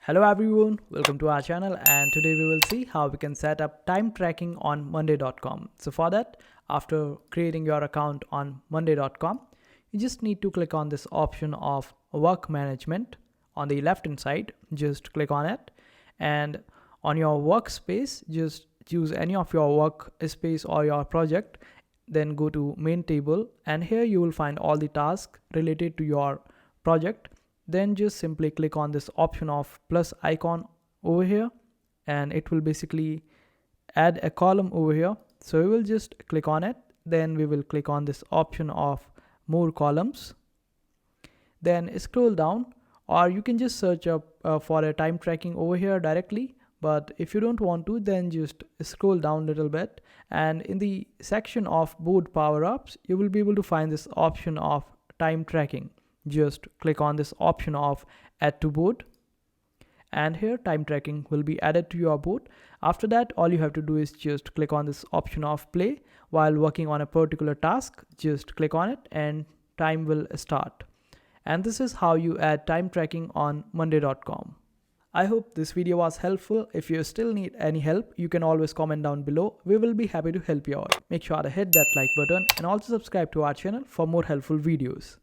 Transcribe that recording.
Hello everyone, welcome to our channel, and today we will see how we can set up time tracking on monday.com. So for that, after creating your account on monday.com, you just need to click on this option of work management on the left hand side. Just click on it, and on your workspace, just choose any of your workspace or your project, then go to main table, and here you will find all the tasks related to your project. Then just simply click on this option of plus icon over here, and it will basically add a column over here. So we will just click on it, then we will click on this option of more columns, then scroll down, or you can just search up for a time tracking over here directly. But if you don't want to, then just scroll down a little bit, and in the section of board power-ups you will be able to find this option of time tracking. Just click on this option of add to board, and here time tracking will be added to your board. After that, all you have to do is just click on this option of play while working on a particular task. Just click on it and time will start. And this is how you add time tracking on monday.com. I hope this video was helpful. If you still need any help, you can always comment down below. We will be happy to help you out. Make sure to hit that like button and also subscribe to our channel for more helpful videos.